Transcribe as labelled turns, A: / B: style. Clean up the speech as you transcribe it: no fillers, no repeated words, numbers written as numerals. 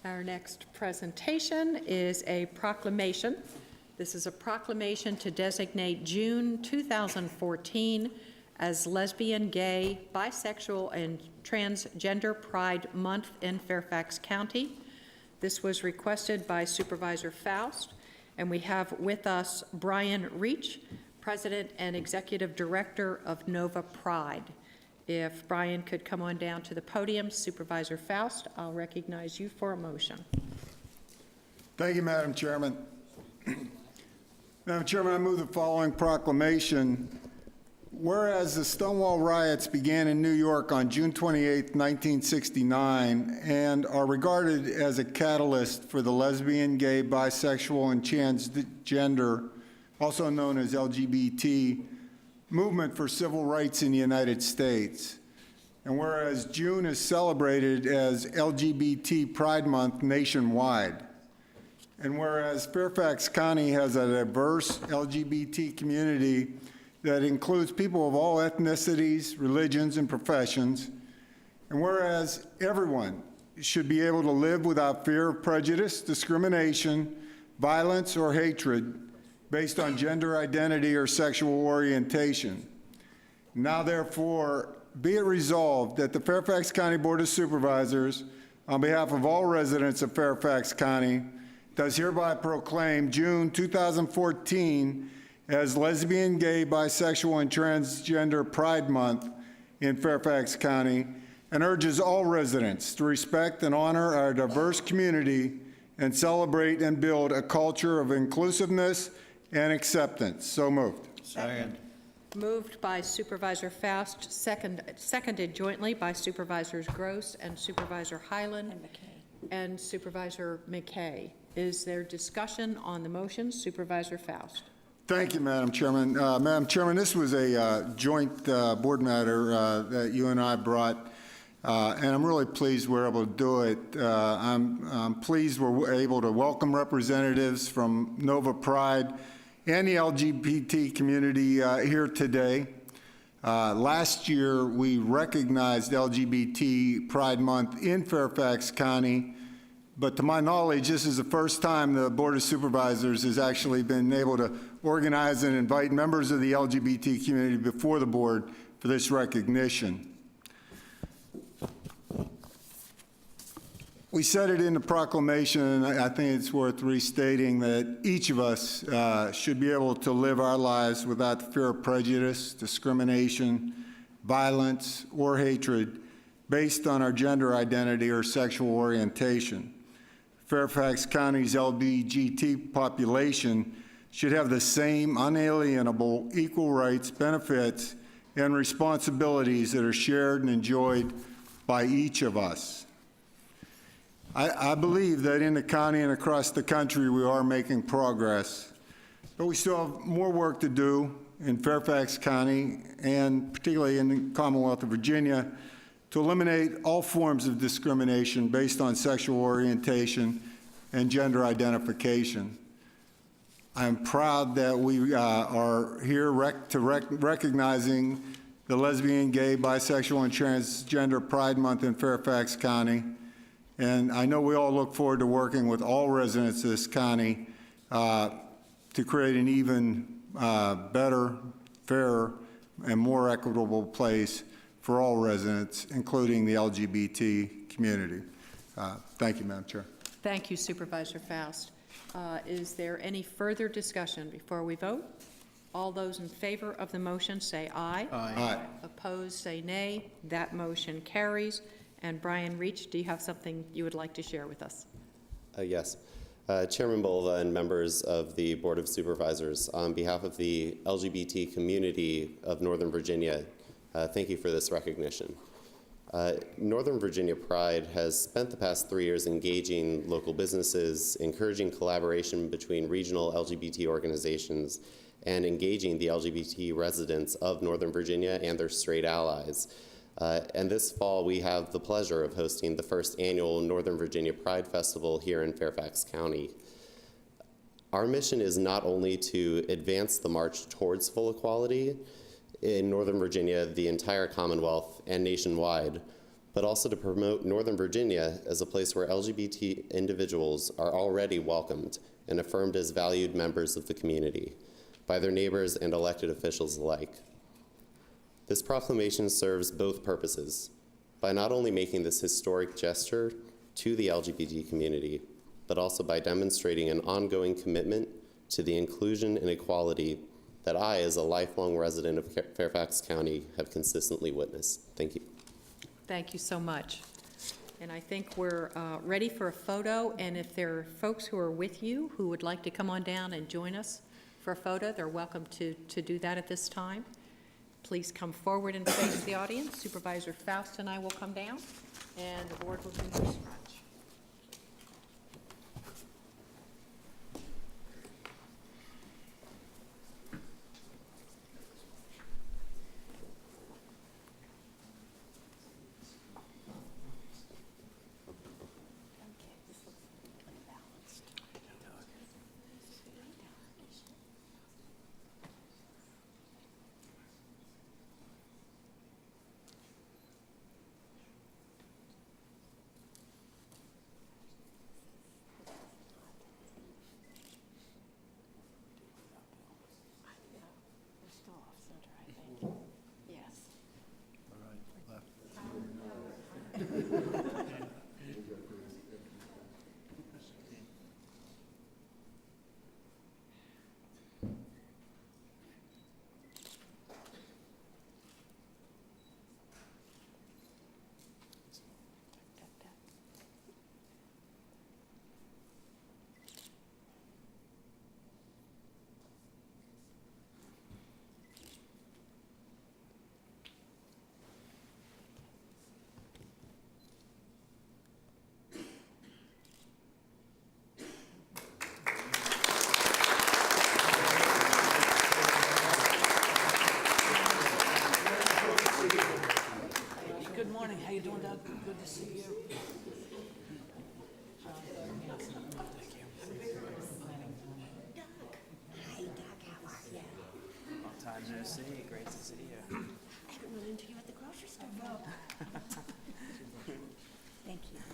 A: Our next presentation is a proclamation. This is a proclamation to designate June 2014 as Lesbian, Gay, Bisexual, and Transgender Pride Month in Fairfax County. This was requested by Supervisor Faust, and we have with us Brian Reach, President and Executive Director of Nova Pride. If Brian could come on down to the podium, Supervisor Faust, I'll recognize you for a motion.
B: Thank you, Madam Chairman. Madam Chairman, I move the following proclamation. Whereas the Stonewall riots began in New York on June 28, 1969, and are regarded as a catalyst for the lesbian, gay, bisexual, and transgender, also known as LGBT, movement for civil rights in the United States. And whereas June is celebrated as LGBT Pride Month nationwide. And whereas Fairfax County has a diverse LGBT community that includes people of all ethnicities, religions, and professions. And whereas everyone should be able to live without fear of prejudice, discrimination, violence, or hatred based on gender identity or sexual orientation. Now therefore, be it resolved that the Fairfax County Board of Supervisors, on behalf of all residents of Fairfax County, does hereby proclaim June 2014 as Lesbian, Gay, Bisexual, and Transgender Pride Month in Fairfax County, and urges all residents to respect and honor our diverse community and celebrate and build a culture of inclusiveness and acceptance. So moved.
C: Second.
A: Moved by Supervisor Faust, seconded jointly by Supervisors Gross and Supervisor Hyland and Supervisor McKay. Is there discussion on the motion? Supervisor Faust.
B: Thank you, Madam Chairman. Madam Chairman, this was a joint board matter that you and I brought, and I'm really pleased we're able to do it. I'm pleased we're able to welcome representatives from Nova Pride and the LGBT community here today. Last year, we recognized LGBT Pride Month in Fairfax County, but to my knowledge, this is the first time the Board of Supervisors has actually been able to organize and invite members of the LGBT community before the board for this recognition. We said it in the proclamation, and I think it's worth restating that each of us should be able to live our lives without the fear of prejudice, discrimination, violence, or hatred based on our gender identity or sexual orientation. Fairfax County's LGBT population should have the same unalienable equal rights, benefits, and responsibilities that are shared and enjoyed by each of us. I believe that in the county and across the country we are making progress, but we still have more work to do in Fairfax County and particularly in the Commonwealth of Virginia to eliminate all forms of discrimination based on sexual orientation and gender identification. I'm proud that we are here recognizing the Lesbian, Gay, Bisexual, and Transgender Pride Month in Fairfax County. And I know we all look forward to working with all residents of this county to create an even better, fairer, and more equitable place for all residents, including the LGBT community. Thank you, Madam Chair.
A: Thank you, Supervisor Faust. Is there any further discussion before we vote? All those in favor of the motion say aye.
C: Aye.
B: Aye.
A: Opposed say nay. That motion carries. And Brian Reach, do you have something you would like to share with us?
D: Yes. Chairman Bolva and members of the Board of Supervisors, on behalf of the LGBT community of Northern Virginia, thank you for this recognition. Northern Virginia Pride has spent the past 3 years engaging local businesses, encouraging collaboration between regional LGBT organizations, and engaging the LGBT residents of Northern Virginia and their straight allies. And this fall, we have the pleasure of hosting the first annual Northern Virginia Pride Festival here in Fairfax County. Our mission is not only to advance the march towards full equality in Northern Virginia, the entire Commonwealth, and nationwide, but also to promote Northern Virginia as a place where LGBT individuals are already welcomed and affirmed as valued members of the community by their neighbors and elected officials alike. This proclamation serves both purposes by not only making this historic gesture to the LGBT community, but also by demonstrating an ongoing commitment to the inclusion and equality that I, as a lifelong resident of Fairfax County, have consistently witnessed. Thank you.
A: Thank you so much. And I think we're ready for a photo, and if there are folks who are with you who would like to come on down and join us for a photo, they're welcome to do that at this time. Please come forward and face the audience. Supervisor Faust and I will come down, and the board will be in front.
C: Good morning. How you doing, Doug? Good to see you.
E: Hey, Doug, how are you?
C: Long time no see. Great to see you.
E: I haven't run into you at the grocery store. Thank you.